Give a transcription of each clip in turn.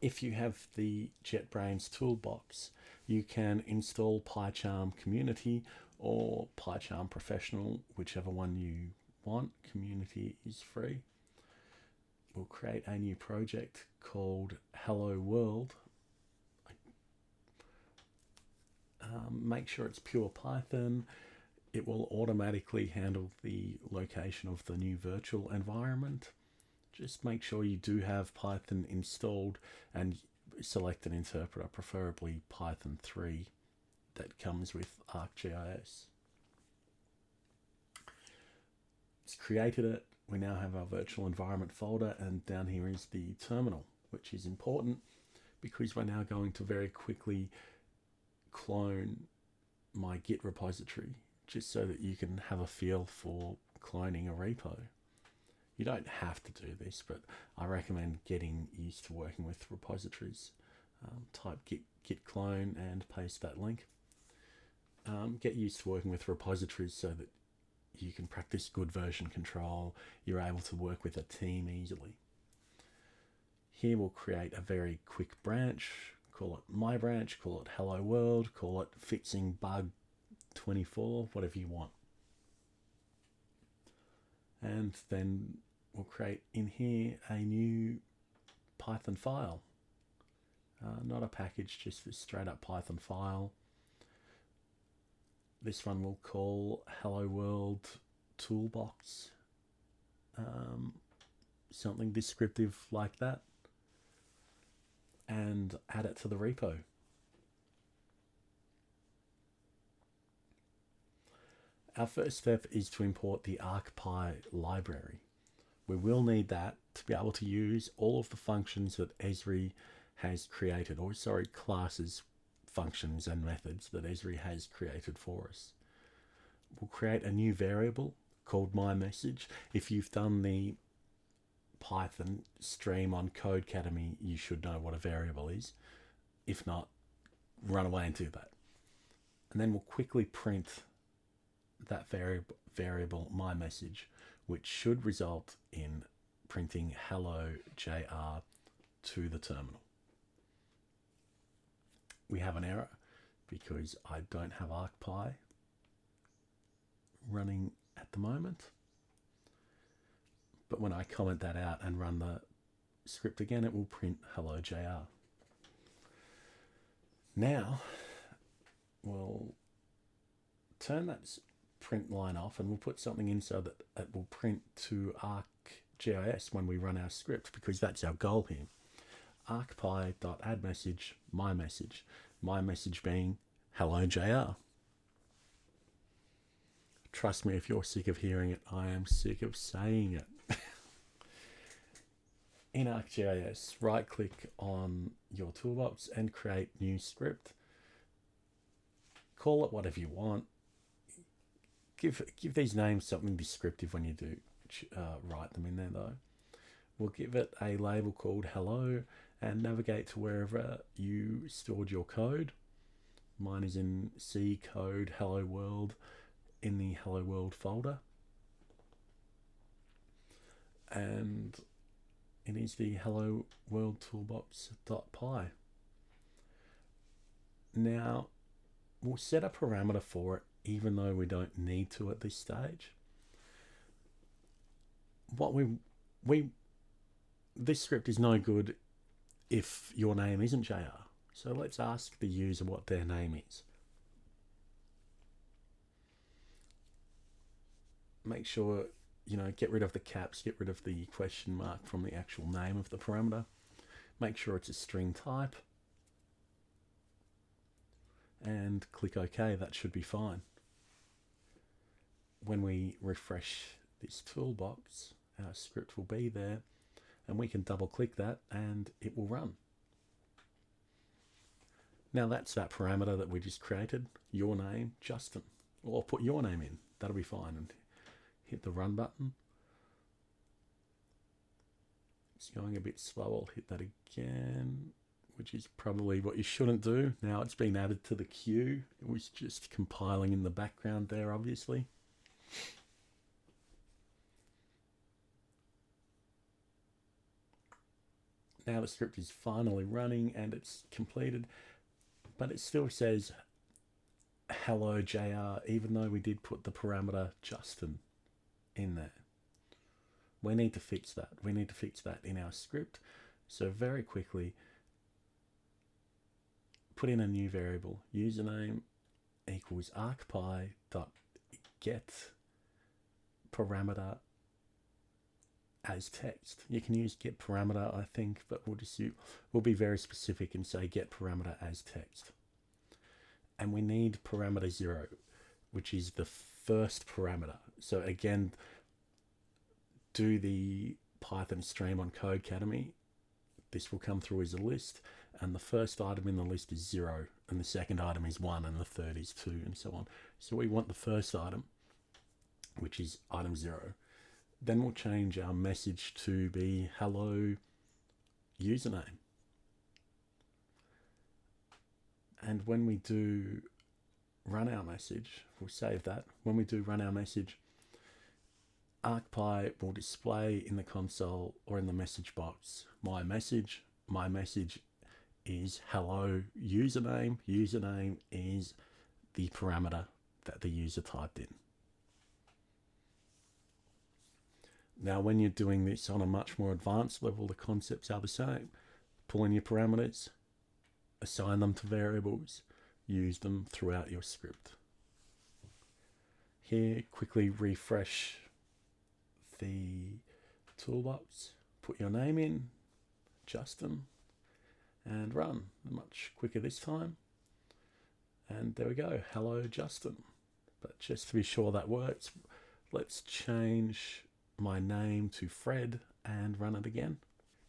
if you have the JetBrains toolbox, you can install PyCharm Community or PyCharm Professional, whichever one you want. Community is free. We'll create a new project called HelloWorld. Make sure it's pure Python. It will automatically handle the location of the new virtual environment. Just make sure you do have Python installed and select an interpreter, preferably Python 3 that comes with ArcGIS. It's created it. We now have our virtual environment folder, and down here is the terminal, which is important because we're now going to very quickly clone my Git repository, just so that you can have a feel for cloning a repo. You don't have to do this, but I recommend getting used to working with repositories. Type Git Clone and paste that link. Get used to working with repositories so that you can practice good version control. You're able to work with a team easily. Here we'll create a very quick branch. Call it my branch, call it Hello World, call it fixing bug 24, whatever you want. And then we'll create in here a new Python file. Not a package, just a straight up Python file. This one we'll call Hello World Toolbox. Something descriptive like that. And add it to the repo. Our first step is to import the ArcPy library. We will need that to be able to use all of the functions that Esri has created, or sorry, classes, functions and methods that Esri has created for us. We'll create a new variable called myMessage. If you've done the Python stream on Codecademy, you should know what a variable is. If not, run away and do that. And then we'll quickly print that variable myMessage, which should result in printing hello JR to the terminal. We have an error because I don't have ArcPy running at the moment. But when I comment that out and run the script again, it will print hello JR. Now we'll turn that print line off and we'll put something in so that it will print to ArcGIS when we run our script, because that's our goal here. ArcPy.addMessage, myMessage. MyMessage being hello JR. Trust me, if you're sick of hearing it, I am sick of saying it. In ArcGIS, right click on your toolbox and create new script. Call it whatever you want. Give these names something descriptive when you do write them in there though. We'll give it a label called hello and navigate to wherever you stored your code. Mine is in C code Hello World in the Hello World folder. And it is the Hello World Toolbox.py. Now we'll set a parameter for it, even though we don't need to at this stage. This script is no good if your name isn't JR. So let's ask the user what their name is. Make sure, get rid of the caps, get rid of the question mark from the actual name of the parameter. Make sure it's a string type. And click OK, that should be fine. When we refresh this toolbox, our script will be there, and we can double click that and it will run. Now that's that parameter that we just created, your name, Justin, or put your name in, that'll be fine, and hit the run button. It's going a bit slow, I'll hit that again, which is probably what you shouldn't do. Now it's been added to the queue. It was just compiling in the background there, obviously. Now the script is finally running and it's completed, but it still says hello JR, even though we did put the parameter Justin in there. We need to fix that. We need to fix that in our script. So very quickly, put in a new variable, username equals ArcPy.get parameter as text. You can use get parameter, I think, but we'll be very specific and say get parameter as text. And we need parameter 0, which is the first parameter. So again, do the Python stream on Codecademy. This will come through as a list, and the first item in the list is 0, and the second item is 1, and the third is 2, and so on. So we want the first item, which is item 0. Then we'll change our message to be hello username. And when we do run our message, we'll save that. When we do run our message, ArcPy will display in the console or in the message box my message. My message is hello username. Username is the parameter that the user typed in. Now, when you're doing this on a much more advanced level, the concepts are the same. Pull in your parameters, assign them to variables, use them throughout your script. Here, quickly refresh the toolbox, put your name in, Justin, and run. Much quicker this time. And there we go, hello Justin. But just to be sure that works, let's change my name to Fred and run it again.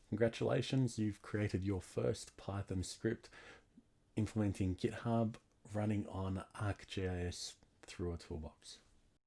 Congratulations, you've created your first Python script implementing GitHub running on ArcGIS through a toolbox.